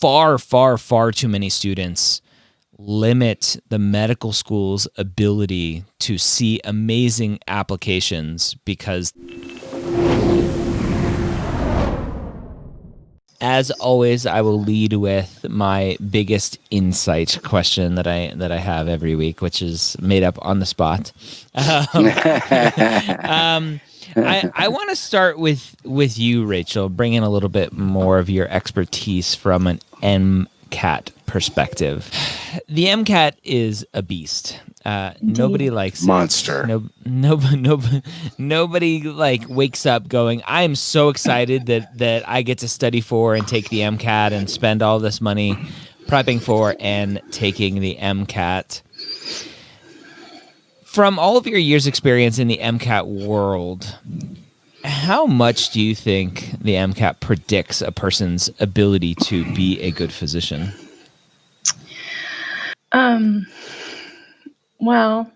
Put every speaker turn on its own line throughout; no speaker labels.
far, far, far too many students limit the medical school's ability to see amazing applications because, as always, I will lead with my biggest insight question that I have every week, which is made up on the spot. I want to start with you, Rachel, bring in a little bit more of your expertise from an MCAT perspective. The MCAT is a beast. Nobody likes
monster.
Nobody like wakes up going, I am so excited that I get to study for and take the MCAT and spend all this money prepping for and taking the MCAT. From all of your years' experience in the MCAT world, how much do you think the MCAT predicts a person's ability to be a good physician?
Well,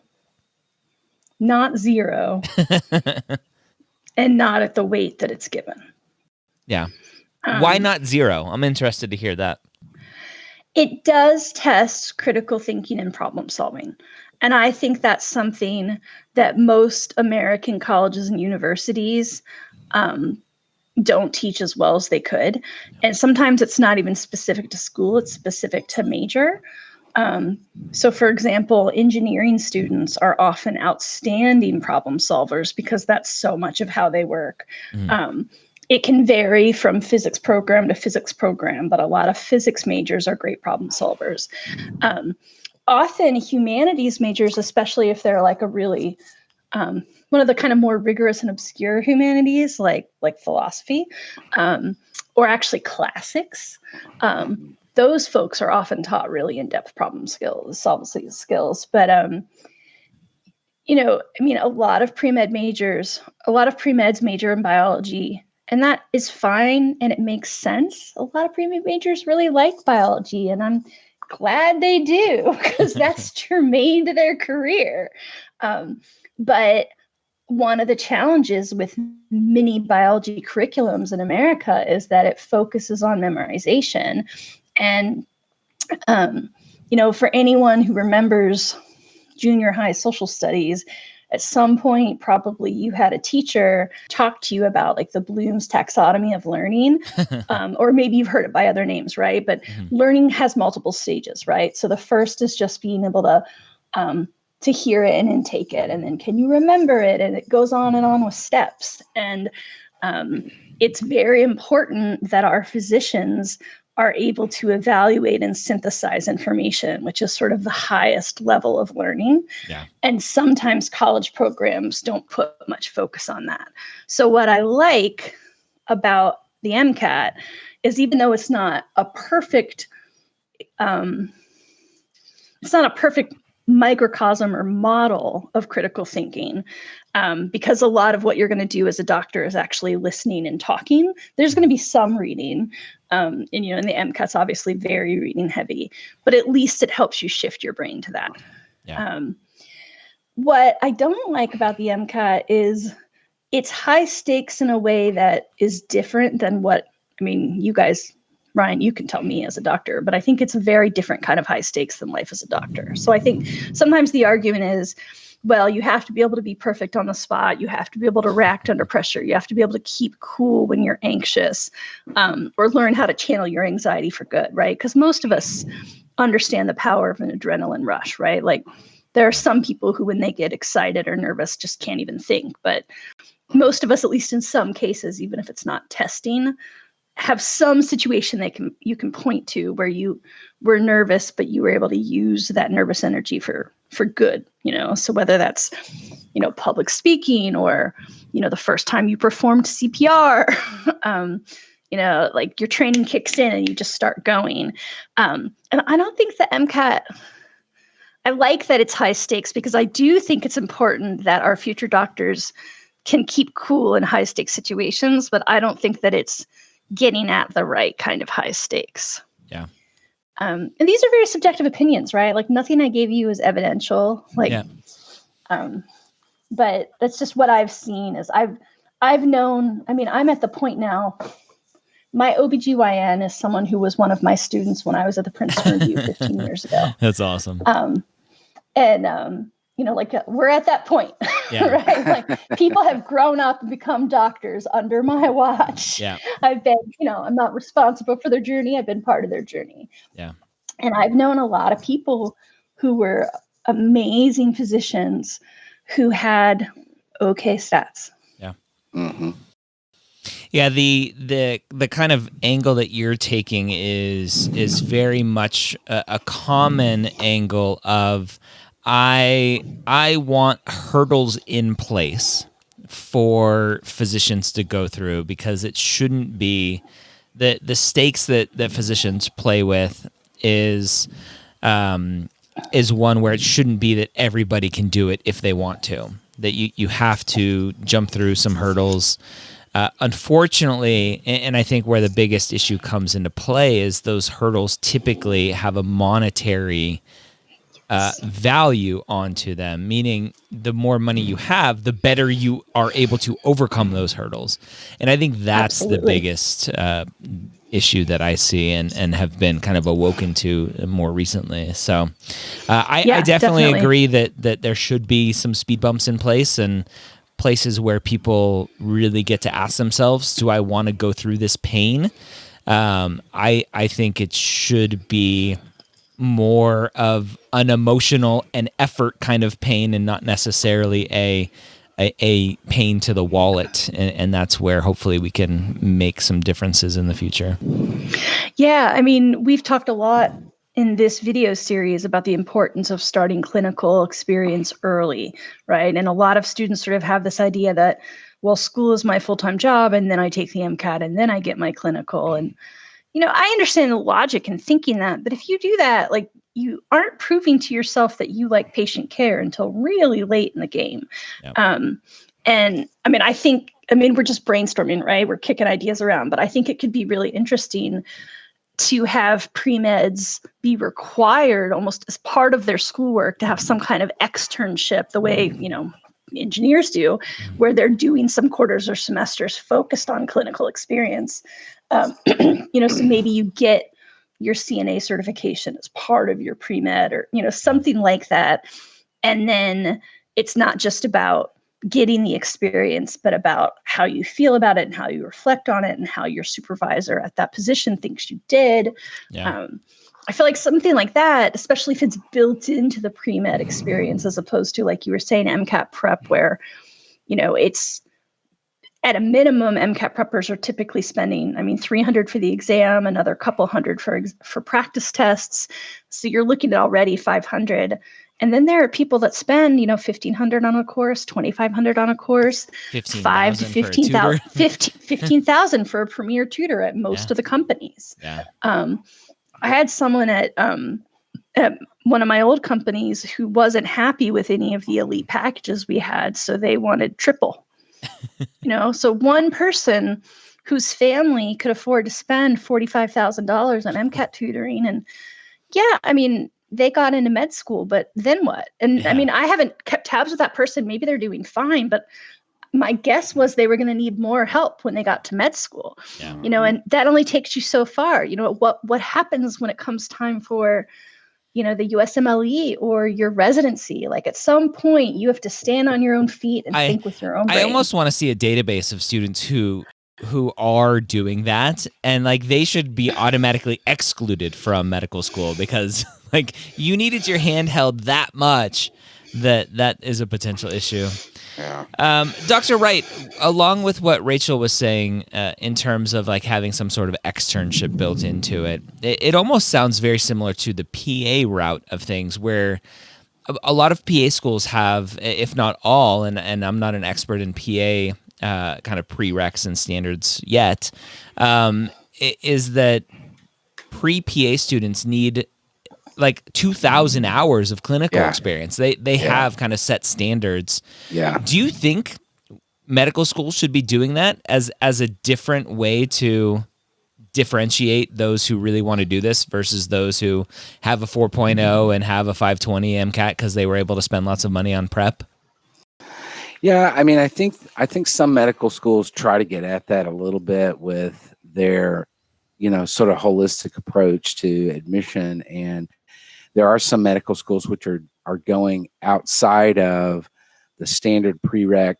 not zero, and not at the weight that it's given.
Yeah. Why not zero? I'm interested to hear that.
It does test critical thinking and problem solving. And I think that's something that most American colleges and universities don't teach as well as they could. And sometimes it's not even specific to school, it's specific to major. So for example, engineering students are often outstanding problem solvers because that's so much of how they work. It can vary from physics program to physics program, but a lot of physics majors are great problem solvers. Often humanities majors, especially if they're like a really, one of the kind of more rigorous and obscure humanities, like philosophy, or actually classics, those folks are often taught really in-depth problem skills, solving skills. But, a lot of pre-med majors, a lot of pre-meds major in biology, and that is fine and it makes sense. A lot of pre-med majors really like biology, and I'm glad they do because that's germane to their career. But one of the challenges with many biology curriculums in America is that it focuses on memorization. And, for anyone who remembers junior high social studies, at some point, probably you had a teacher talk to you about like the Bloom's taxonomy of learning, or maybe you've heard it by other names, right? But learning has multiple stages, right? So the first is just being able to hear it and intake it. And then can you remember it? And it goes on and on with steps. And it's very important that our physicians are able to evaluate and synthesize information, which is sort of the highest level of learning.
Yeah.
And sometimes college programs don't put much focus on that. So what I like about the MCAT is even though it's not a perfect, microcosm or model of critical thinking, because a lot of what you're going to do as a doctor is actually listening and talking. There's going to be some reading, and the MCAT's obviously very reading heavy, but at least it helps you shift your brain to that.
Yeah.
What I don't like about the MCAT is it's high stakes in a way that is different than you guys, Ryan, you can tell me as a doctor, but I think it's a very different kind of high stakes than life as a doctor. So I think sometimes the argument is, well, you have to be able to be perfect on the spot. You have to be able to react under pressure. You have to be able to keep cool when you're anxious, or learn how to channel your anxiety for good, right? Because most of us understand the power of an adrenaline rush, right? Like there are some people who, when they get excited or nervous, just can't even think. But most of us, at least in some cases, even if it's not testing, have some situation you can point to where you were nervous, but you were able to use that nervous energy for good, so whether that's, public speaking or, the first time you performed CPR, like your training kicks in and you just start going. And I don't think the MCAT, I like that it's high stakes because I do think it's important that our future doctors can keep cool in high stakes situations, but I don't think that it's getting at the right kind of high stakes.
Yeah.
And these are very subjective opinions, right? Like nothing I gave you is evidential. But that's just what I've seen is I've known, I'm at the point now my OBGYN is someone who was one of my students when I was at the Princeton Review 15 years ago.
That's awesome.
We're at that point, right? Like people have grown up and become doctors under my watch.
Yeah.
I've been, I'm not responsible for their journey. I've been part of their journey.
Yeah.
And I've known a lot of people who were amazing physicians who had okay stats.
Yeah.
Mm-hmm.
Yeah, the kind of angle that you're taking is very much a common angle of I want hurdles in place for physicians to go through, because it shouldn't be the stakes that physicians play with is one where it shouldn't be that everybody can do it if they want to. That you have to jump through some hurdles. Unfortunately, and I think where the biggest issue comes into play is those hurdles typically have a monetary value onto them, meaning the more money you have, the better you are able to overcome those hurdles. And I think that's the biggest issue that I see and have been kind of awoken to more recently. So I definitely agree that there should be some speed bumps in place and places where people really get to ask themselves, do I want to go through this pain? I think it should be more of an emotional and effort kind of pain, and not necessarily a pain to the wallet. And that's where hopefully we can make some differences in the future.
Yeah, I mean, we've talked a lot in this video series about the importance of starting clinical experience early, right? And a lot of students sort of have this idea that, well, school is my full-time job, and then I take the MCAT, and then I get my clinical. And, I understand the logic in thinking that, but if you do that, like, you aren't proving to yourself that you like patient care until really late in the game.
Yep.
And I mean, we're just brainstorming, right? We're kicking ideas around, but I think it could be really interesting to have pre-meds be required almost as part of their schoolwork to have some kind of externship, the way, engineers do, where they're doing some quarters or semesters focused on clinical experience. So maybe you get your CNA certification as part of your pre-med, or, something like that. And then it's not just about getting the experience, but about how you feel about it and how you reflect on it and how your supervisor at that position thinks you did.
Yeah.
I feel like something like that, especially if it's built into the pre-med experience, as opposed to, like you were saying, MCAT prep, where, it's at a minimum, MCAT preppers are typically spending, $300 for the exam, another couple hundred for practice tests. So you're looking at already $500. And then there are people that spend, $1,500 on a course, $2,500 on a course, $5,000 to $15,000 for a premier tutor at most of the companies.
Yeah.
I had someone at one of my old companies who wasn't happy with any of the elite packages we had, so they wanted triple. So one person whose family could afford to spend $45,000 on MCAT tutoring, and they got into med school, but then what? And I haven't kept tabs with that person. Maybe they're doing fine, but my guess was they were going to need more help when they got to med school.
Yeah.
And that only takes you so far. What happens when it comes time for, the USMLE or your residency? Like, at some point you have to stand on your own feet and think with your own brain.
I almost want to see a database of students who are doing that, and like they should be automatically excluded from medical school because like you needed your hand held that much that is a potential issue.
Yeah.
Dr. Wright, along with what Rachel was saying in terms of like having some sort of externship built into it, it almost sounds very similar to the PA route of things, where a lot of PA schools have, if not all, and I'm not an expert in PA kind of prereqs and standards yet, is that pre-PA students need like 2,000 hours of clinical experience. They have kind of set standards.
Yeah.
Do you think medical schools should be doing that as a different way to differentiate those who really want to do this versus those who have a 4.0 and have a 520 MCAT because they were able to spend lots of money on prep?
Yeah, I think some medical schools try to get at that a little bit with their, sort of holistic approach to admission. And there are some medical schools which are going outside of the standard prereq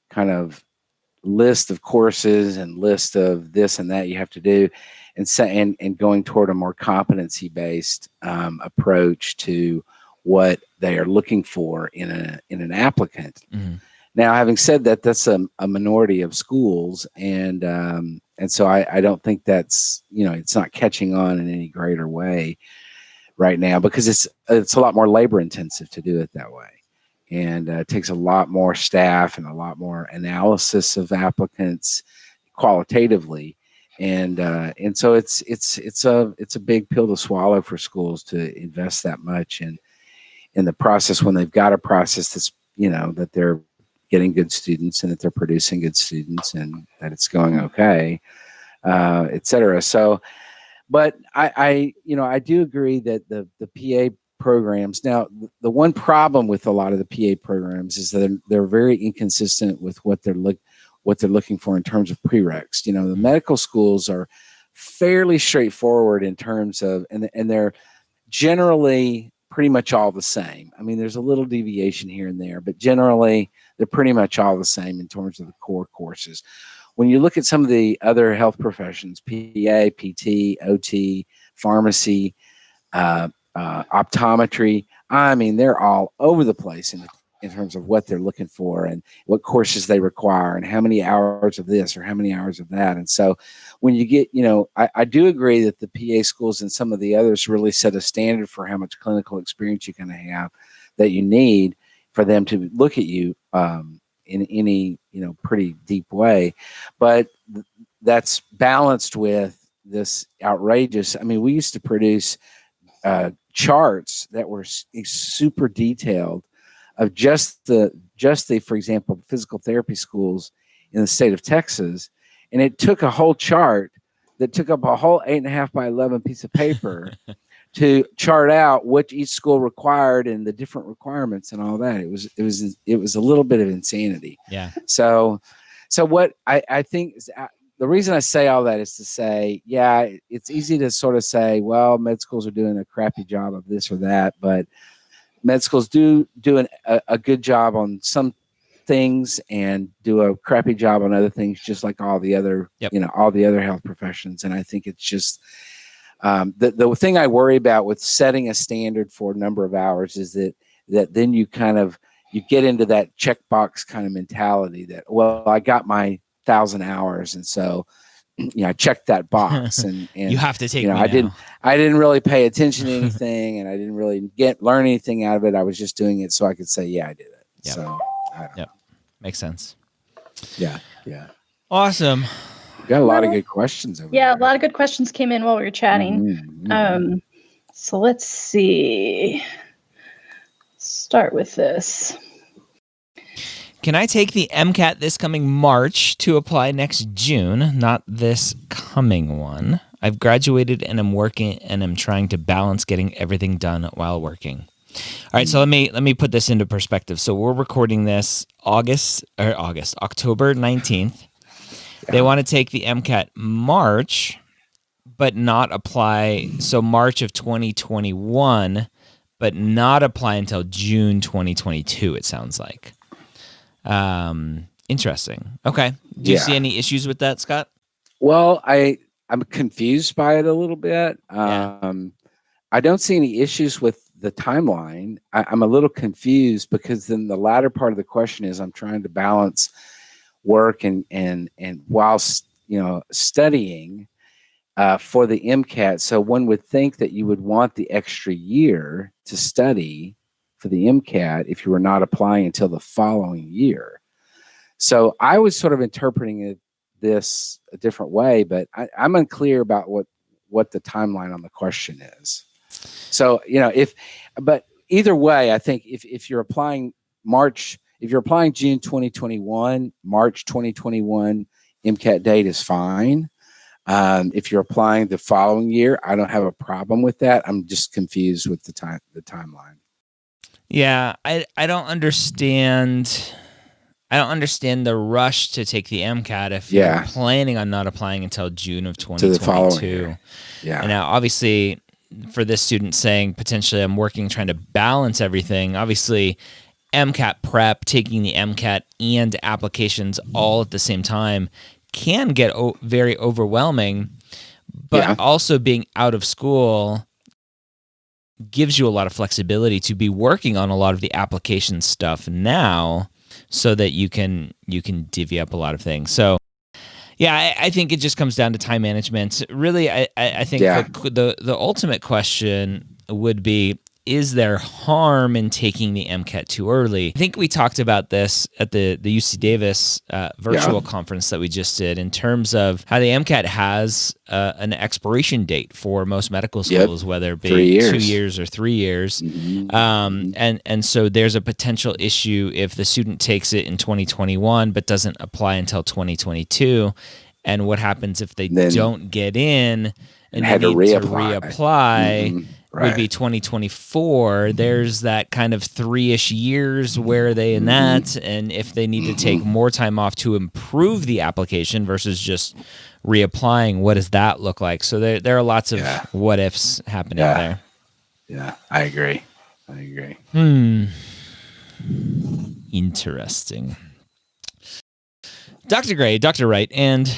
kind of list of courses and list of this and that you have to do, and going toward a more competency based approach to what they are looking for in an applicant. Mm-hmm. Now, having said that, that's a minority of schools, and so I don't think that's, it's not catching on in any greater way right now, because it's a lot more labor intensive to do it that way, and it takes a lot more staff and a lot more analysis of applicants qualitatively, and so it's a big pill to swallow for schools to invest that much in the process when they've got a process that's, that they're getting good students and that they're producing good students and that it's going okay, et cetera. So, but I do agree that the PA programs, now the one problem with a lot of the PA programs is that they're very inconsistent with what they're looking for in terms of prereqs. The medical schools are fairly straightforward in terms of, and they're generally pretty much all the same. I mean, there's a little deviation here and there, but generally they're pretty much all the same in terms of the core courses. When you look at some of the other health professions, PA, PT, OT, pharmacy, optometry, I mean, they're all over the place in terms of what they're looking for and what courses they require and how many hours of this or how many hours of that. And so when you get, I do agree that the PA schools and some of the others really set a standard for how much clinical experience you're going to have that you need for them to look at you in any, pretty deep way. But that's balanced with this outrageous, I mean, we used to produce charts that were super detailed of just the, for example, physical therapy schools in the state of Texas. And it took a whole chart that took up a whole 8.5 by 11 piece of paper to chart out what each school required and the different requirements and all that. It was a little bit of insanity.
Yeah.
So what I think is, the reason I say all that is to say, yeah, it's easy to sort of say, well, med schools are doing a crappy job of this or that, but med schools do a good job on some things and do a crappy job on other things, just like all the other, all the other health professions. And I think it's just the thing I worry about with setting a standard for a number of hours is that then you get into that checkbox kind of mentality that, well, I got my 1,000 hours, and so I checked that box, and
you have to take me
I
now.
didn't really pay attention to anything, and I didn't really learn anything out of it. I was just doing it so I could say, yeah, I did it.
Yep.
So I don't know.
Makes sense.
Yeah.
Awesome.
We got a lot of good questions over there.
A lot of good questions came in while we were chatting. Mm-hmm. So let's see. Start with this.
Can I take the MCAT this coming March to apply next June, not this coming one? I've graduated and I'm working and I'm trying to balance getting everything done while working. All right, so let me put this into perspective. So we're recording this October 19th. Yeah. They want to take the MCAT March, but not apply. So March of 2021, but not apply until June 2022, it sounds like. Interesting. Okay. Do you see any issues with that, Scott?
Well, I'm confused by it a little bit. I don't see any issues with the timeline. I'm a little confused because then the latter part of the question is I'm trying to balance work and whilst studying for the MCAT. So one would think that you would want the extra year to study for the MCAT if you were not applying until the following year. So I was sort of interpreting this a different way, but I'm unclear about what the timeline on the question is. So, but either way, I think if you're applying June 2021, March 2021 MCAT date is fine. If you're applying the following year, I don't have a problem with that. I'm just confused with the timeline.
Yeah, I don't understand. I don't understand the rush to take the MCAT if you're planning on not applying until June of 2022.
To the following year. Yeah.
And now, obviously, for this student saying potentially I'm working trying to balance everything, obviously MCAT prep, taking the MCAT and applications all at the same time can get very overwhelming, but also being out of school gives you a lot of flexibility to be working on a lot of the application stuff now so that you can divvy up a lot of things. So yeah, I think it just comes down to time management. Really, I think the ultimate question would be, is there harm in taking the MCAT too early? I think we talked about this at the UC Davis virtual conference that we just did in terms of how the MCAT has an expiration date for most medical schools, whether it be 2 years or 3 years. And so there's a potential issue if the student takes it in 2021 but doesn't apply until 2022. And what happens if they don't get in and they need to reapply? Would be 2024. There's that kind of 3-ish years where are they in that, and if they need to take more time off to improve the application versus just reapplying, what does that look like? So there are lots of what ifs happening there.
Yeah, I agree.
Interesting. Dr. Gray, Dr. Wright, and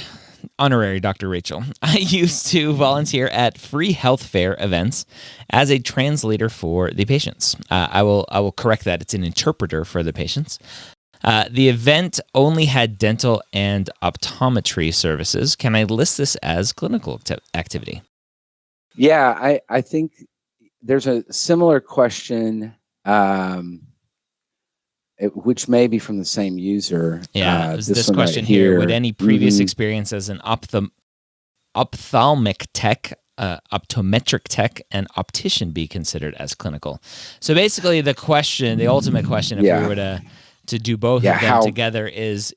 honorary Dr. Rachel. I used to volunteer at free health fair events as a translator for the patients. I will correct that. It's an interpreter for the patients. The event only had dental and optometry services. Can I list this as clinical activity?
Yeah, I think there's a similar question, which may be from the same user.
Yeah, this question right here. Would any previous experience as an ophthalmic tech, optometric tech, and optician be considered as clinical? So basically the question, the ultimate question, if we were to do both of them together is,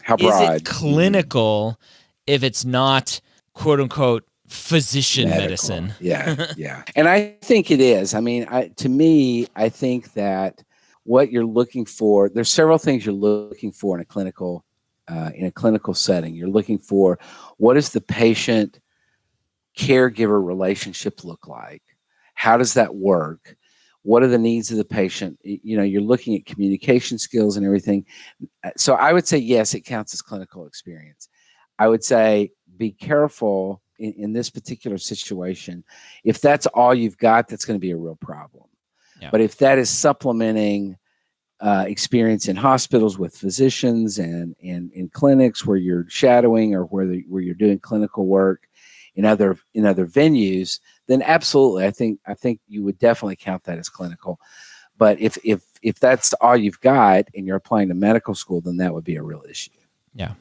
how broad?
Is it clinical if it's not, quote unquote, physician medicine?
Yeah. And I think it is. I mean, to me, I think that what you're looking for, there's several things you're looking for in a clinical setting. You're looking for, what does the patient caregiver relationship look like? How does that work? What are the needs of the patient? You're looking at communication skills and everything. So I would say, yes, it counts as clinical experience. I would say be careful in this particular situation. If that's all you've got, that's going to be a real problem. Yeah. But if that is supplementing experience in hospitals with physicians and in clinics where you're shadowing or where you're doing clinical work in other venues, then absolutely, I think you would definitely count that as clinical. But if that's all you've got and you're applying to medical school, then that would be a real issue.
Yeah,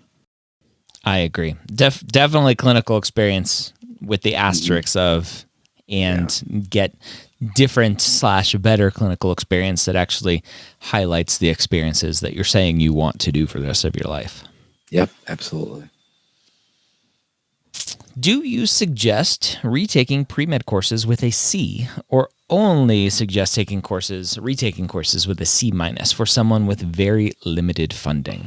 I agree. Definitely clinical experience with the asterisks of, and get different / better clinical experience that actually highlights the experiences that you're saying you want to do for the rest of your life.
Yep, absolutely.
Do you suggest retaking pre-med courses with a C, or only suggest retaking courses with a C- for someone with very limited funding?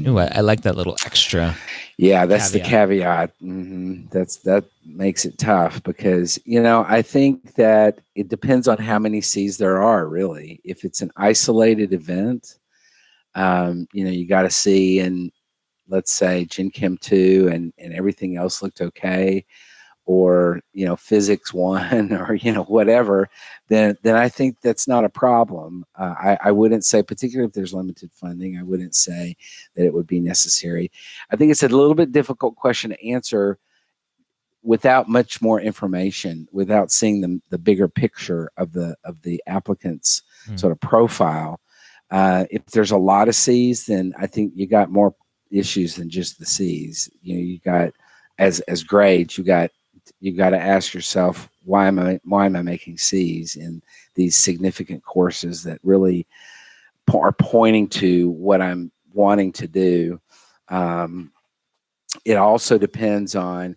Ooh, I like that little extra.
Yeah, that's caveat. The caveat. That makes it tough because, I think that it depends on how many C's there are, really. If it's an isolated event, you got to see, and let's say Gen Chem 2 and everything else looked okay, or, physics 1 or, whatever, then I think that's not a problem. I wouldn't say, particularly if there's limited funding, I wouldn't say that it would be necessary. I think it's a little bit difficult question to answer without much more information, without seeing the bigger picture of the applicant's sort of profile. If there's a lot of C's, then I think you got more issues than just the C's. You got as grades, you got to ask yourself, why am I making C's in these significant courses that really are pointing to what I'm wanting to do? It also depends on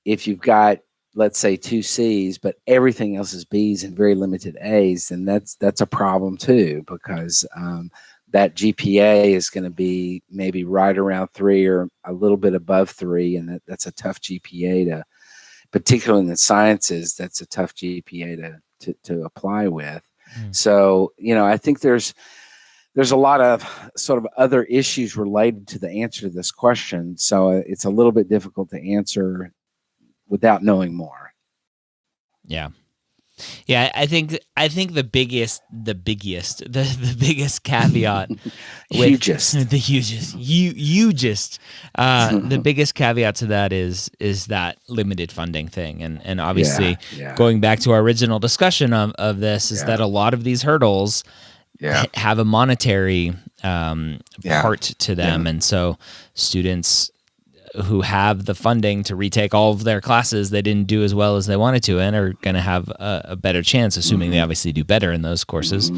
if you've got, let's say, 2 C's, but everything else is B's and very limited A's, then that's a problem too, because that GPA is going to be maybe right around 3 or a little bit above 3. And that's a tough GPA to, particularly in the sciences, that's a tough GPA to apply with. So, I think there's a lot of sort of other issues related to the answer to this question. So it's a little bit difficult to answer without knowing more.
Yeah. Yeah, I think the biggest caveat the biggest caveat to that is that limited funding thing, and obviously going back to our original discussion of this is that a lot of these hurdles have a monetary part to them, and so students who have the funding to retake all of their classes they didn't do as well as they wanted to and are going to have a better chance, assuming they obviously do better in those courses,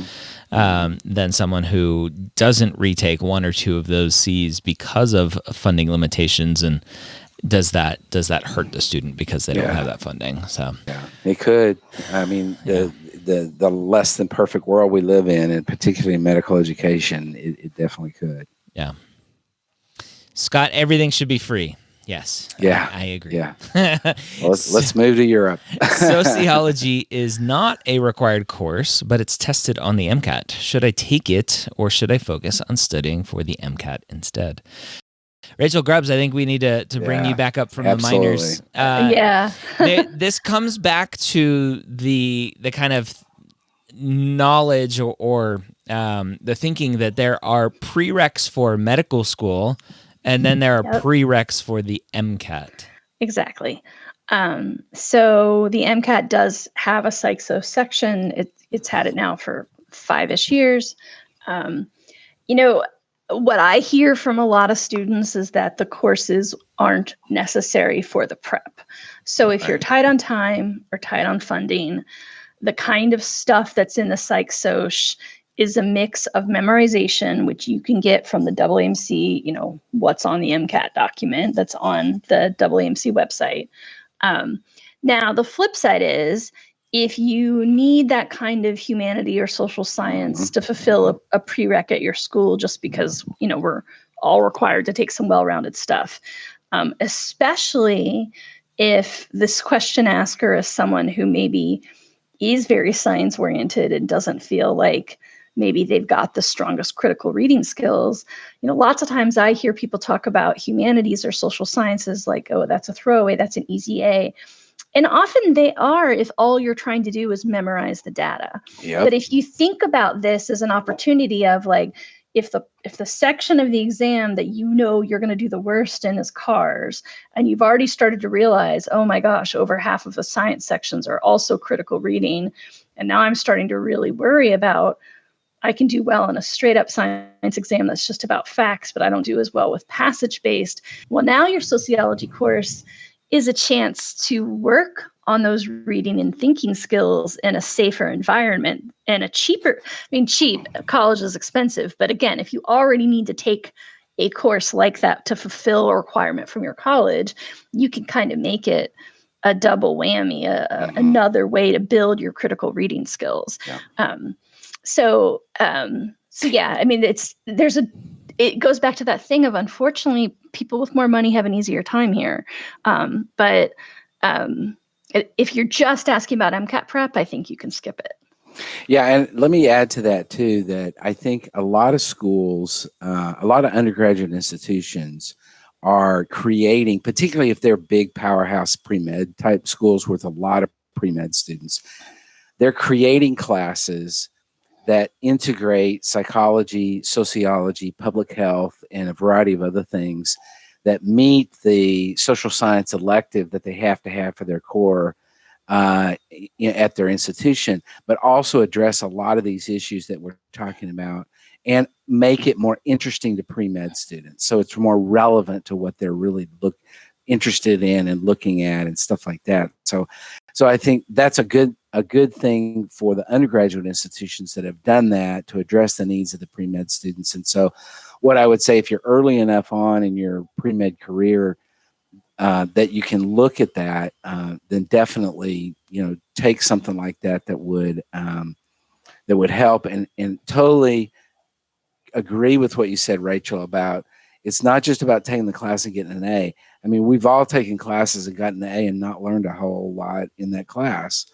than someone who doesn't retake one or two of those C's because of funding limitations. And does that hurt the student because they don't have that funding? So
it could. I mean, the less than perfect world we live in, and particularly in medical education, it definitely could.
Yeah. Scott, everything should be free. Yes.
Yeah.
I agree.
Yeah. Well, let's move to Europe.
Sociology is not a required course, but it's tested on the MCAT. Should I take it, or should I focus on studying for the MCAT instead? Rachel Grubbs, I think we need to bring you back up from the minors. This comes back to the kind of knowledge or the thinking that there are prereqs for medical school, and then there are prereqs for the MCAT.
Exactly. So the MCAT does have a psych-soc section. It's had it now for 5-ish years. What I hear from a lot of students is that the courses aren't necessary for the prep. So if you're tight on time or tight on funding, the kind of stuff that's in the psych-soc is a mix of memorization, which you can get from the AAMC, what's on the MCAT document that's on the AAMC website. Now, the flip side is, if you need that kind of humanity or social science to fulfill a prereq at your school, just because, we're all required to take some well-rounded stuff, especially if this question asker is someone who maybe is very science-oriented and doesn't feel like maybe they've got the strongest critical reading skills. Lots of times I hear people talk about humanities or social sciences like, oh, that's a throwaway, that's an easy A. And often they are if all you're trying to do is memorize the data. Yep. But if you think about this as an opportunity of like, if the section of the exam that you're going to do the worst in is cars, and you've already started to realize, oh my gosh, over half of the science sections are also critical reading, and now I'm starting to really worry about, I can do well in a straight up science exam that's just about facts, but I don't do as well with passage based. Well, now your sociology course is a chance to work on those reading and thinking skills in a safer environment and a cheap, college is expensive. But again, if you already need to take a course like that to fulfill a requirement from your college, you can kind of make it a double whammy, another way to build your critical reading skills. Yeah. So yeah, I mean, it goes back to that thing of, unfortunately, people with more money have an easier time here. But if you're just asking about MCAT prep, I think you can skip it.
Yeah, and let me add to that too, that I think a lot of schools, a lot of undergraduate institutions are creating, particularly if they're big powerhouse pre-med type schools with a lot of pre-med students, they're creating classes that integrate psychology, sociology, public health, and a variety of other things that meet the social science elective that they have to have for their core at their institution, but also address a lot of these issues that we're talking about and make it more interesting to pre-med students. So it's more relevant to what they're really interested in and looking at and stuff like that. So I think that's a good thing for the undergraduate institutions that have done that to address the needs of the pre-med students. And so what I would say, if you're early enough on in your pre-med career that you can look at that, then definitely, take something like that would help and totally agree with what you said, Rachel, about it's not just about taking the class and getting an A. I mean, we've all taken classes and gotten an A and not learned a whole lot in that class.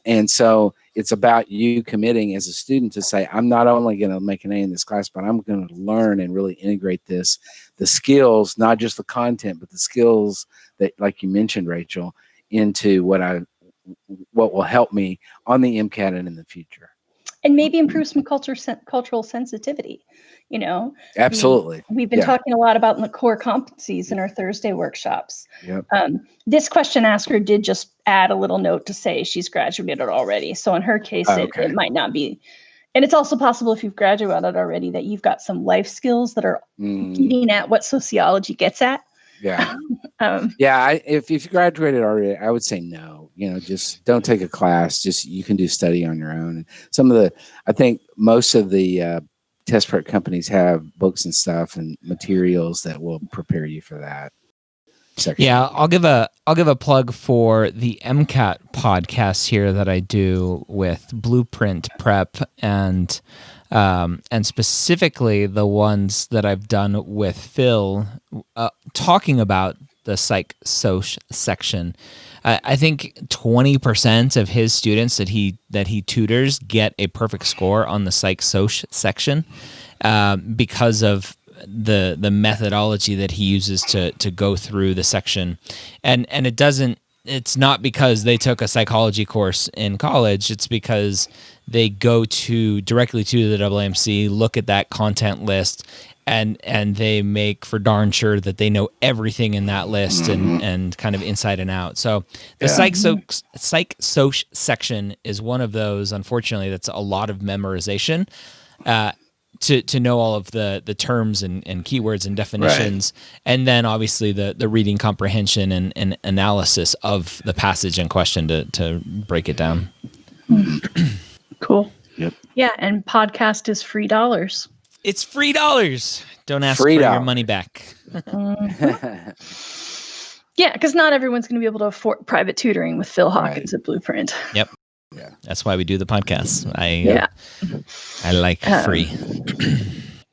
And so it's about you committing as a student to say, I'm not only going to make an A in this class, but I'm going to learn and really integrate the skills, not just the content, but the skills that, like you mentioned, Rachel, into what will help me on the MCAT and in the future.
And maybe improve some cultural sensitivity,
Absolutely.
We've been talking a lot about the core competencies in our Thursday workshops.
Yep.
This question asker did just add a little note to say she's graduated already. So in her case, it might not be. And it's also possible if you've graduated already that you've got some life skills that are getting at what sociology gets at.
Yeah. If you graduated already, I would say no. Just don't take a class. Just you can do study on your own. And I think most of the test prep companies have books and stuff and materials that will prepare you for that section.
Yeah, I'll give a plug for the MCAT podcast here that I do with Blueprint Prep and specifically the ones that I've done with Phil, talking about the psych-soc section. I think 20% of his students that he tutors get a perfect score on the psych-soc section because of the methodology that he uses to go through the section, and it's not because they took a psychology course in college. It's because they go directly to the AAMC, look at that content list, and they make for darn sure that they know everything in that list and kind of inside and out. So the psych-soc section is one of those, unfortunately, that's a lot of memorization to know all of the terms and keywords and definitions, and then obviously the reading comprehension and analysis of the passage in question to break it down.
Cool.
Yep.
Yeah, and podcast is $3.
It's $3. Don't ask
$3.
for your money back.
Yeah, because not everyone's going to be able to afford private tutoring with Phil Hawkins at Blueprint.
Yep.
Yeah.
That's why we do the podcast. I like free.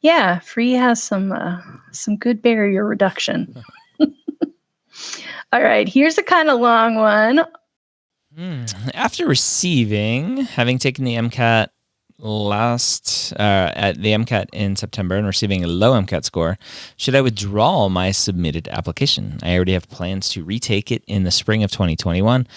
Yeah, free has some good barrier reduction. All right, here's a kind of long one.
After having taken the MCAT at the MCAT in September and receiving a low MCAT score, should I withdraw my submitted application? I already have plans to retake it in the spring of 2021,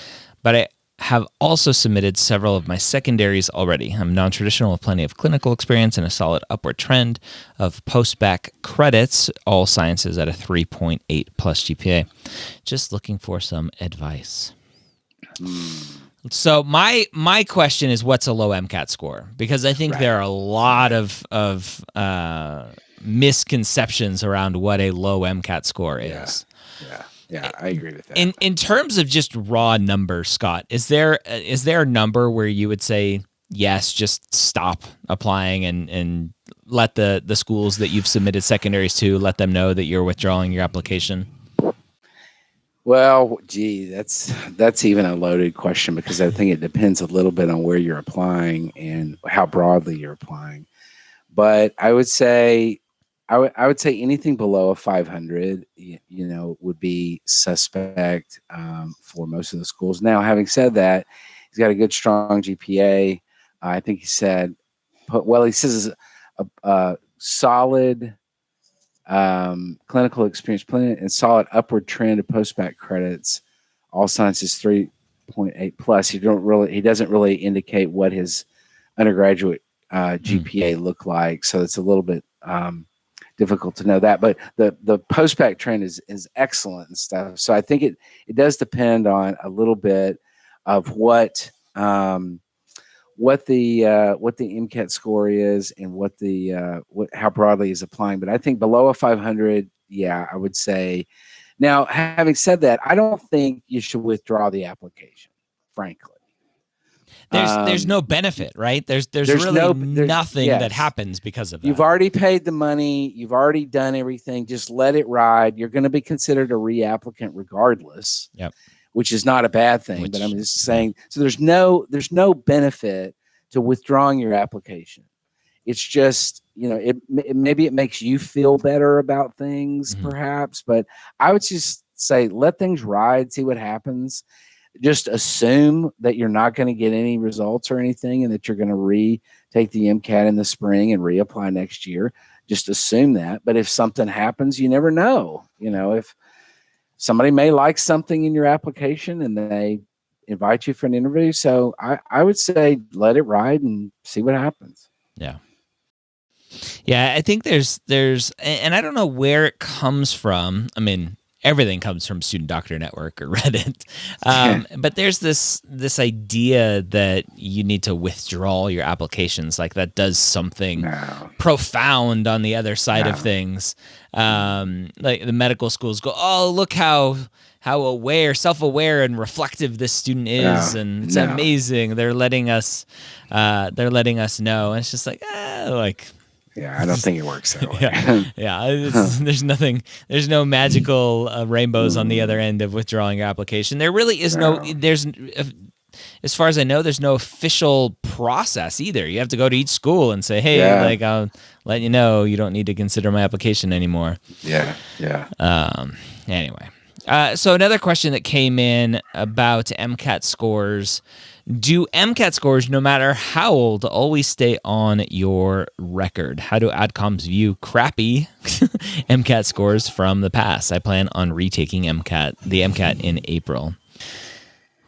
but I have also submitted several of my secondaries already. I'm non-traditional with plenty of clinical experience and a solid upward trend of post-bac credits, all sciences at a 3.8 plus GPA. Just looking for some advice. So my question is, what's a low MCAT score? Because I think there are a lot of misconceptions around what a low MCAT score is.
Yeah, I agree with that.
In terms of just raw numbers, Scott, is there a number where you would say, yes, just stop applying and let the schools that you've submitted secondaries to, let them know that you're withdrawing your application?
Well, gee, that's even a loaded question, because I think it depends a little bit on where you're applying and how broadly you're applying. But I would say anything below a 500, would be suspect for most of the schools. Now, having said that, he's got a good, strong GPA. I think he says a solid clinical experience, and solid upward trend of post-bac credits. All sciences 3.8 plus. He doesn't really indicate what his undergraduate GPA looked like, so it's a little bit difficult to know that. But the post-bac trend is excellent and stuff. So I think it does depend on a little bit of what the MCAT score is and how broadly he's applying. But I think below a 500, I would say. Now, having said that, I don't think you should withdraw the application, frankly.
There's no benefit, right? There's really nothing that happens because of that.
You've already paid the money. You've already done everything. Just let it ride. You're going to be considered a reapplicant regardless.
Yep.
Which is not a bad thing. But I'm just saying. So there's no benefit to withdrawing your application. It's just maybe it makes you feel better about things, perhaps. But I would just say let things ride, see what happens. Just assume that you're not going to get any results or anything, and that you're going to retake the MCAT in the spring and reapply next year. Just assume that. But if something happens, you never know. If somebody may like something in your application and they invite you for an interview. So I would say let it ride and see what happens.
Yeah. Yeah, I think there's, and I don't know where it comes from. I mean, everything comes from Student Doctor Network or Reddit. But there's this idea that you need to withdraw your applications. Like that does something profound on the other side of things. Like the medical schools go, oh, look how self-aware and reflective this student is. And it's amazing. They're letting us know. And it's just like,
yeah, I don't think it works that way.
There's no magical rainbows on the other end of withdrawing your application. There really is as far as I know, there's no official process either. You have to go to each school and say, hey, I'll let you know you don't need to consider my application anymore.
Yeah.
Anyway. So another question that came in about MCAT scores. Do MCAT scores, no matter how old, always stay on your record? How do AdComs view crappy MCAT scores from the past? I plan on retaking the MCAT in April.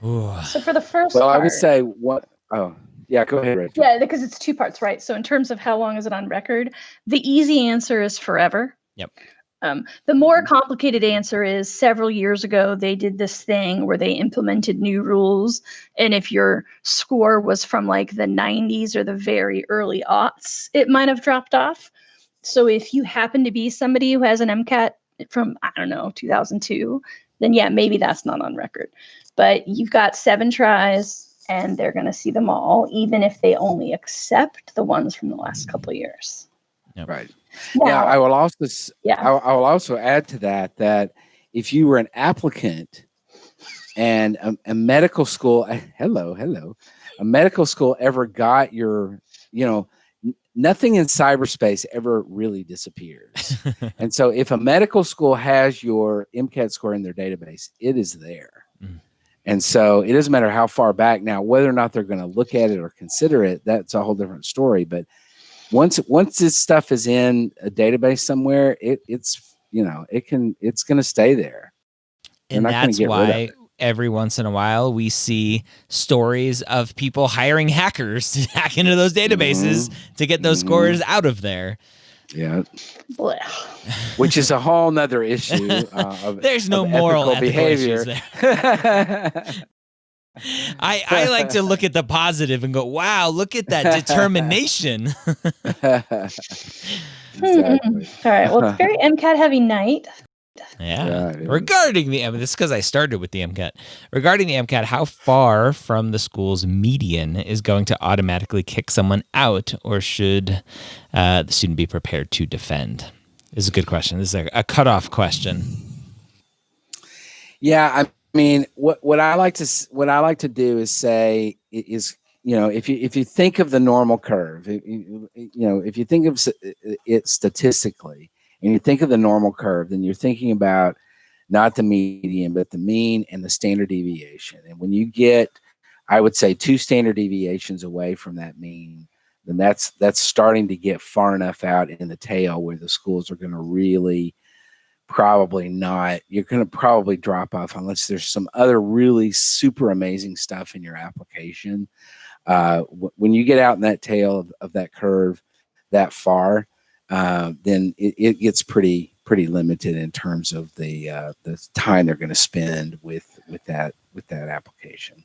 Ooh. So for the first part,
I would say go ahead, Rachel.
Yeah, because it's two parts, right? So in terms of how long is it on record, the easy answer is forever.
Yep.
The more complicated answer is several years ago, they did this thing where they implemented new rules. And if your score was from like the 90s or the very early aughts, it might have dropped off. So if you happen to be somebody who has an MCAT from, 2002, then yeah, maybe that's not on record. But you've got 7 tries and they're going to see them all, even if they only accept the ones from the last couple of years.
Yep.
Right. Now, I will also add to that if you were an applicant and a medical school, a medical school ever got your, nothing in cyberspace ever really disappears. And so if a medical school has your MCAT score in their database, it is there. And so it doesn't matter how far back. Now, whether or not they're going to look at it or consider it, that's a whole different story. But once this stuff is in a database somewhere, it's going to stay there.
And that's why every once in a while we see stories of people hiring hackers to hack into those databases to get those scores out of there.
Yeah. Which is a whole nother issue.
There's no moral behavior there. I like to look at the positive and go, wow, look at that determination.
Exactly.
All right. Well, it's a very MCAT heavy night.
Yeah. Regarding this is because I started with the MCAT. Regarding the MCAT, how far from the school's median is going to automatically kick someone out, or should the student be prepared to defend? This is a good question. This is a cutoff question.
Yeah, I mean, what I like to do is say is, if you think of the normal curve, if you think of it statistically, and you think of the normal curve, then you're thinking about not the median, but the mean and the standard deviation. And when you get, I would say, 2 standard deviations away from that mean, then that's starting to get far enough out in the tail where the schools are going to really probably not. You're going to probably drop off unless there's some other really super amazing stuff in your application. When you get out in that tail of that curve that far, then it gets pretty limited in terms of the time they're going to spend with that application.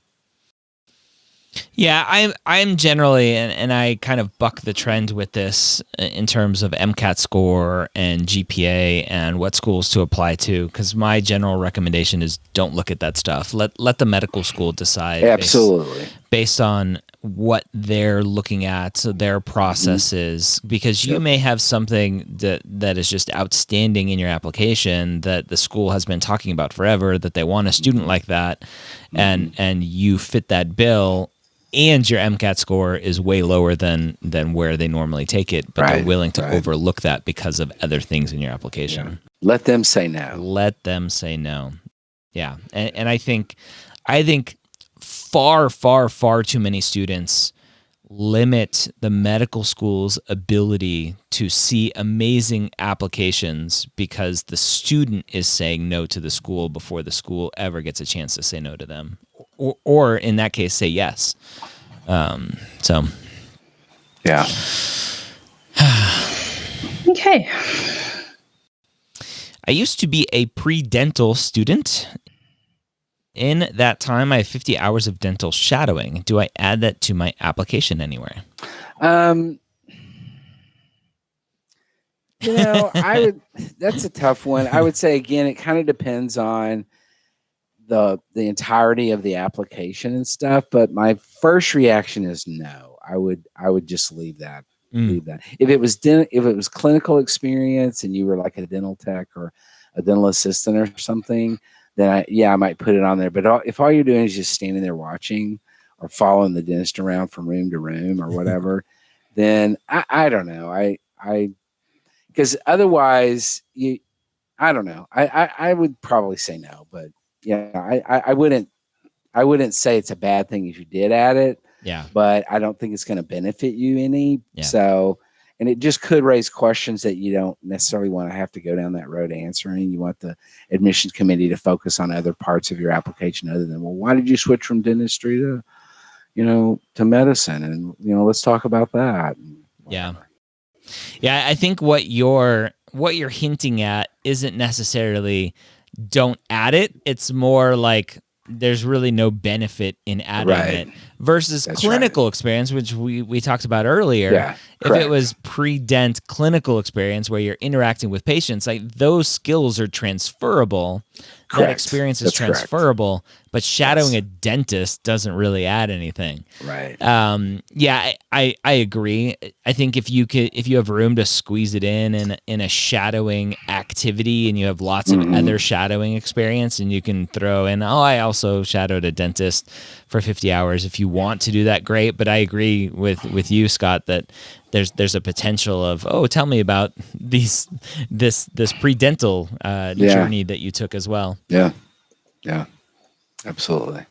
Yeah, I'm generally, and I kind of buck the trend with this in terms of MCAT score and GPA and what schools to apply to, because my general recommendation is don't look at that stuff. Let the medical school decide.
Absolutely.
Based on what they're looking at, so their processes, because you may have something that is just outstanding in your application that the school has been talking about forever, that they want a student like that, and you fit that bill. and your MCAT score is way lower than where they normally take it, but they're willing to overlook that because of other things in your application.
Yeah. Let them say no.
Let them say no. Yeah. And I think far, far, far too many students limit the medical school's ability to see amazing applications because the student is saying no to the school before the school ever gets a chance to say no to them, or in that case, say yes. So,
yeah.
Okay.
I used to be a pre-dental student. In that time, I have 50 hours of dental shadowing. Do I add that to my application anywhere?
That's a tough one. I would say, again, it kind of depends on the entirety of the application and stuff. But my first reaction is no. I would just leave that. Leave that. If it was clinical experience and you were like a dental tech or a dental assistant or something, then I might put it on there. But if all you're doing is just standing there watching or following the dentist around from room to room or whatever, then I don't know. Because otherwise I don't know. I would probably say no, but yeah, I wouldn't say it's a bad thing if you did add it.
Yeah.
But I don't think it's going to benefit you any.
Yeah.
So, and it just could raise questions that you don't necessarily want to have to go down that road answering. You want the admissions committee to focus on other parts of your application other than, well, why did you switch from dentistry to medicine? And, let's talk about that.
Yeah. Yeah. I think what you're hinting at isn't necessarily don't add it. It's more like there's really no benefit in adding it versus clinical experience, which we talked about earlier.
Yeah,
if it was pre-dent clinical experience where you're interacting with patients, like those skills are transferable. That experience is transferable, but shadowing a dentist doesn't really add anything.
Right.
Yeah, I agree. I think if you have room to squeeze it in a shadowing activity and you have lots of other shadowing experience and you can throw in, I also shadowed a dentist for 50 hours. If you want to do that, great. But I agree with you, Scott, that there's a potential of, tell me about this pre-dental journey that you took as well.
Yeah. Yeah. Absolutely.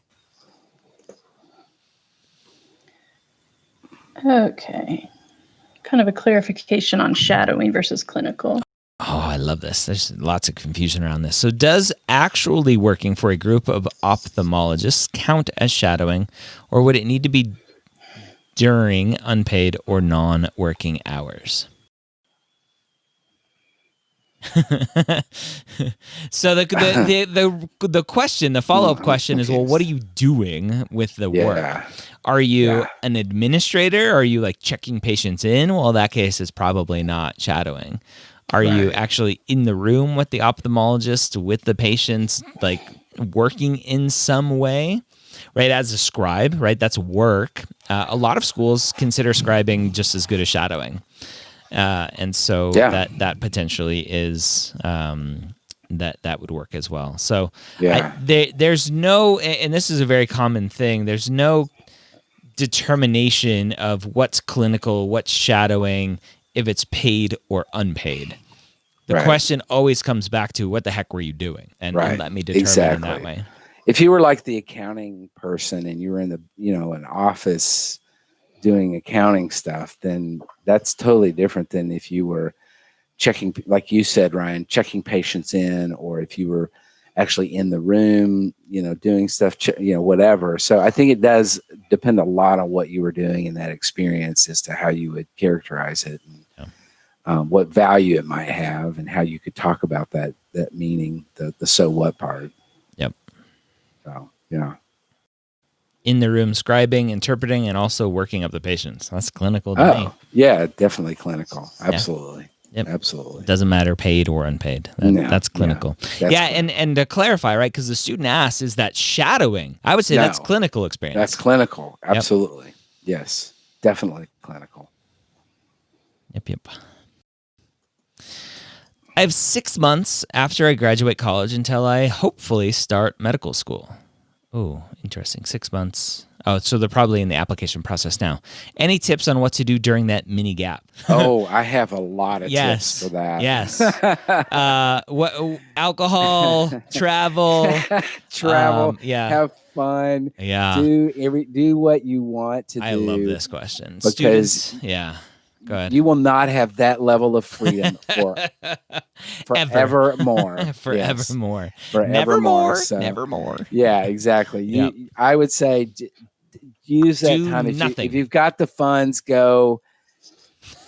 Okay. Kind of a clarification on shadowing versus clinical.
Oh, I love this. There's lots of confusion around this. So does actually working for a group of ophthalmologists count as shadowing, or would it need to be during unpaid or non-working hours? So the question, the follow-up question is, well, what are you doing with the work? Are you an administrator? Are you like checking patients in? Well, in that case, it's probably not shadowing. Are you actually in the room with the ophthalmologist, with the patients, like working in some way? Right, as a scribe, right? That's work. A lot of schools consider scribing just as good as shadowing. And so that potentially is that would work as well. So there's no, and this is a very common thing, there's no determination of what's clinical, what's shadowing, if it's paid or unpaid. The question always comes back to, what the heck were you doing? And let me determine in that way.
If you were like the accounting person and you were in the, an office doing accounting stuff, then that's totally different than if you were checking, like you said, Ryan, checking patients in, or if you were actually in the room, doing stuff, whatever. So I think it does depend a lot on what you were doing in that experience as to how you would characterize it and what value it might have and how you could talk about that meaning, the so what part.
Yep.
So, yeah.
In the room, scribing, interpreting, and also working up the patients. That's clinical to me.
Yeah, definitely clinical. Absolutely.
Yep.
Absolutely.
Doesn't matter paid or unpaid. That's clinical. And to clarify, right, because the student asks, is that shadowing? I would say that's clinical experience.
That's clinical. Absolutely. Yep. Yes, definitely clinical.
Yep. I have 6 months after I graduate college until I hopefully start medical school. Oh, interesting. 6 months. Oh, so they're probably in the application process now. Any tips on what to do during that mini gap?
Oh, I have a lot of
Yes.
tips for that.
Yes. What? Alcohol, travel,
travel,
yeah,
have fun,
yeah.
do what you want to do.
I love this question.
Because
Students, yeah. Go ahead.
you will not have that level of freedom forevermore.
Forevermore.
Forevermore.
Nevermore.
So,
Nevermore.
yeah, exactly.
Yep.
I would say use that
Do
time.
nothing.
If you've got the funds, go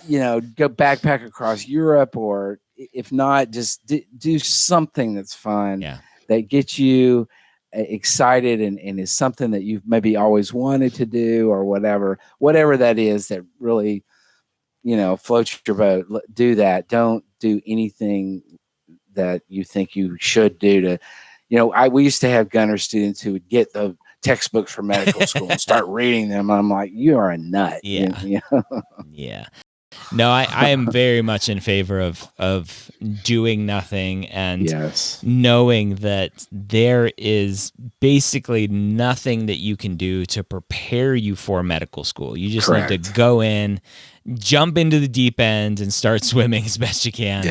backpack across Europe, or if not, just do something that's fun, that gets you excited and is something that you've maybe always wanted to do, or whatever that is that really, floats your boat. Do that. Don't do anything that you think you should do to, we used to have gunner students who would get the textbooks for medical school and start reading them. I'm like, you are a nut.
Yeah. Yeah. No, I am very much in favor of doing nothing and knowing that there is basically nothing that you can do to prepare you for medical school. You just need to go in, jump into the deep end, and start swimming as best you can.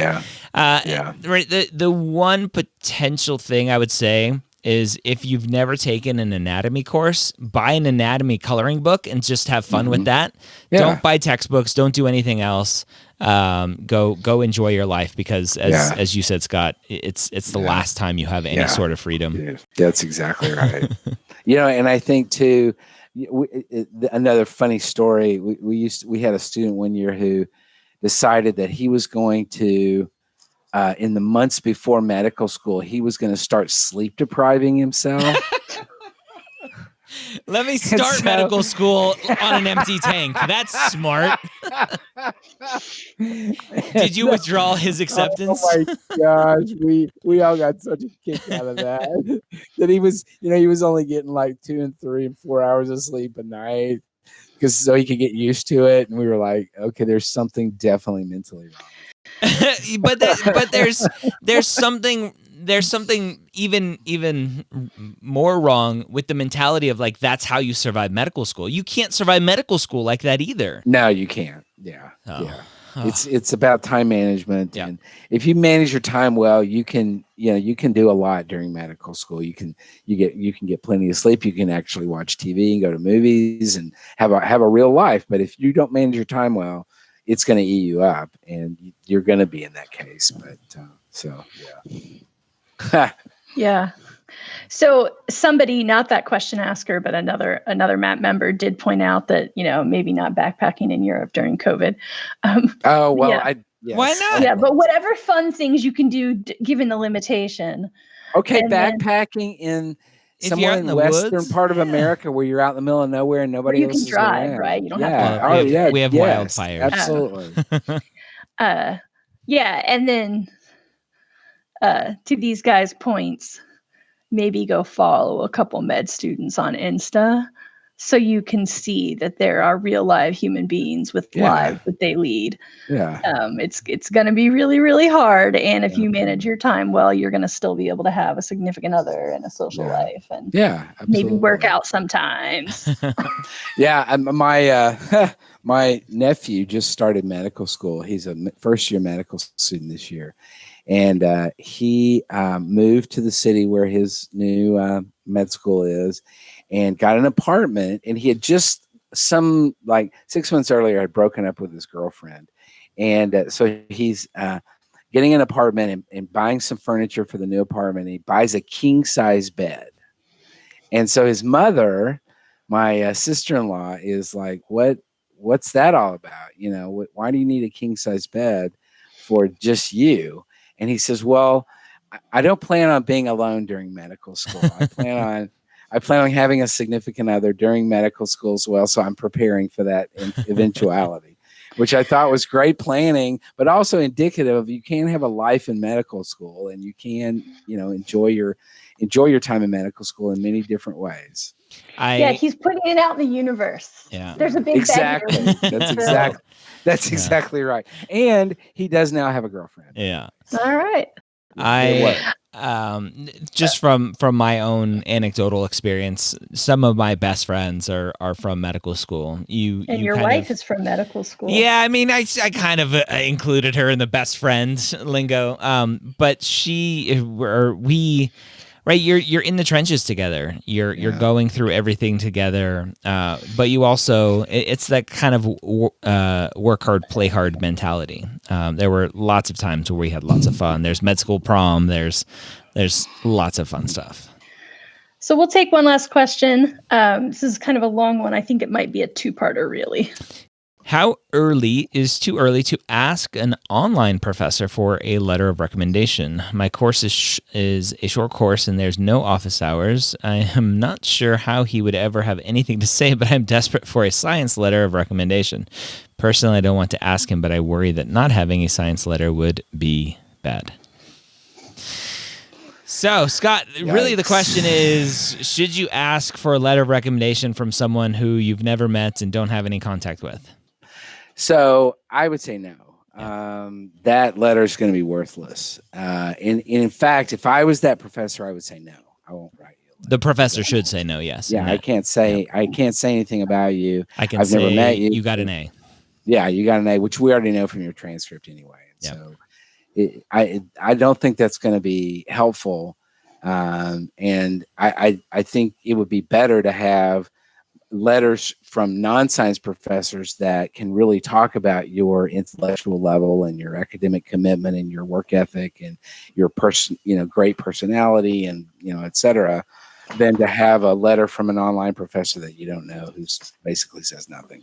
Right. The one potential thing I would say is, if you've never taken an anatomy course, buy an anatomy coloring book and just have fun with that. Don't buy textbooks. Don't do anything else. Go enjoy your life, because as you said, Scott, it's the last time you have any sort of freedom.
Yeah, that's exactly right. And I think too, another funny story. We had a student one year who decided that he was going to, in the months before medical school, he was going to start sleep depriving himself.
Let me start medical school on an empty tank. That's smart. Did you withdraw his acceptance?
Oh my gosh, we all got such a kick out of that. That he was only getting like 2 and 3 and 4 hours of sleep a night, so he could get used to it. And we were like, okay, there's something definitely mentally wrong.
but there's something even more wrong with the mentality of, like, that's how you survive medical school. You can't survive medical school like that either.
No, you can't. Yeah. It's about time management, and if you manage your time well, you can do a lot during medical school. You can get plenty of sleep. You can actually watch TV and go to movies and have a real life. But if you don't manage your time well, it's going to eat you up, and you're going to be in that case. But
Yeah. So somebody, not that question asker, but another MAT member, did point out that, maybe not backpacking in Europe during COVID.
Why not?
Yeah, but whatever fun things you can do given the limitation.
Okay, backpacking in somewhere in the western part of America, where you're out in the middle of nowhere and nobody else is around.
You can drive, right? You don't have
to. We have wildfires.
Absolutely.
And then to these guys' points, maybe go follow a couple med students on Insta, so you can see that there are real live human beings with lives that they lead. It's going to be really, really hard, and if you manage your time well, you're going to still be able to have a significant other and a social life, and maybe work out sometimes.
My nephew just started medical school. He's a first year medical student this year, and he moved to the city where his new med school is, and got an apartment. And he had just 6 months earlier had broken up with his girlfriend, and so he's getting an apartment and buying some furniture for the new apartment. He buys a king size bed, and so his mother, my sister-in-law, is like, what's that all about? Why do you need a king size bed for just you? And he says, well, I don't plan on being alone during medical school. I plan on having a significant other during medical school as well. So I'm preparing for that eventuality, which I thought was great planning, but also indicative of you can have a life in medical school, and you can, enjoy your time in medical school in many different ways.
He's putting it out in the universe.
Yeah,
there's a big
That's exactly right. And he does now have a girlfriend.
Yeah.
All right.
Just from my own anecdotal experience, some of my best friends are from medical school.
And your wife is from medical school.
Yeah, I mean, I kind of included her in the best friend lingo. But we. Right, you're in the trenches together. You're going through everything together. But you also it's that kind of work hard, play hard mentality. There were lots of times where we had lots of fun. There's med school prom. There's lots of fun stuff.
So we'll take one last question. This is kind of a long one. I think it might be a two-parter, really.
How early is too early to ask an online professor for a letter of recommendation? My course is a short course and there's no office hours. I am not sure how he would ever have anything to say, but I'm desperate for a science letter of recommendation. Personally, I don't want to ask him, but I worry that not having a science letter would be bad. So, Scott, really the question is, should you ask for a letter of recommendation from someone who you've never met and don't have any contact with?
So I would say no. That letter is going to be worthless. In fact, if I was that professor, I would say no. I won't write you.
The professor should say no. Yes.
Yeah, I can't say anything about you.
I've
never met you.
You got an A.
Yeah, you got an A, which we already know from your transcript anyway.
Yep.
So I don't think that's going to be helpful. And I think it would be better to have letters from non-science professors that can really talk about your intellectual level and your academic commitment and your work ethic and your great personality and, et cetera, than to have a letter from an online professor that you don't know who basically says nothing.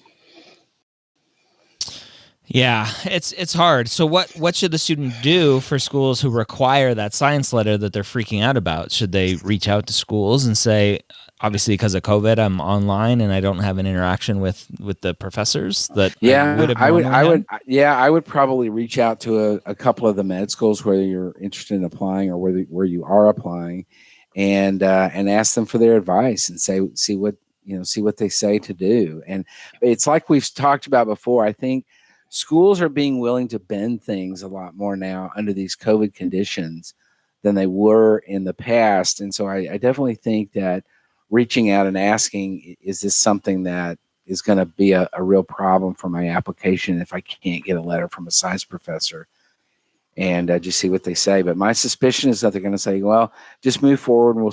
Yeah, it's hard. So what should the student do for schools who require that science letter that they're freaking out about? Should they reach out to schools and say, obviously because of COVID, I'm online and I don't have an interaction with the professors that
I would probably reach out to a couple of the med schools where you're interested in applying or where you are applying, and ask them for their advice and see what they say to do. And it's like we've talked about before. I think schools are being willing to bend things a lot more now under these COVID conditions than they were in the past. And so I definitely think that reaching out and asking, is this something that is going to be a real problem for my application if I can't get a letter from a science professor, and just see what they say. But my suspicion is that they're going to say, well, just move forward and we'll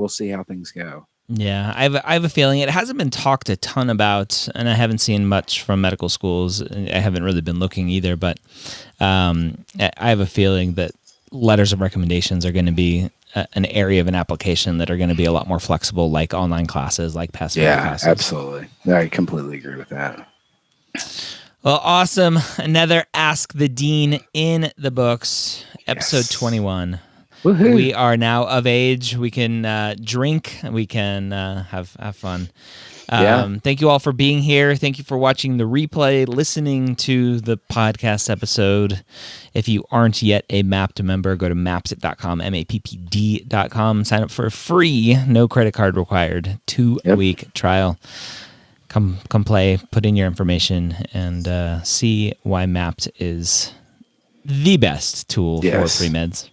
see how things go.
Yeah, I have a feeling it hasn't been talked a ton about, and I haven't seen much from medical schools. I haven't really been looking either, but I have a feeling that letters of recommendations are going to be an area of an application that are going to be a lot more flexible, like online classes, like past classes.
Yeah, absolutely. I completely agree with that.
Well, awesome. Another Ask the Dean in the books, episode 21.
Woohoo.
We are now of age. We can drink. We can have fun. Thank you all for being here. Thank you for watching the replay, listening to the podcast episode. If you aren't yet a Mappd member, go to mappd.com, mappd.com. Sign up for a free, no credit card required, 2-week trial. Come play, put in your information, and see why Mappd is the best tool for pre-meds.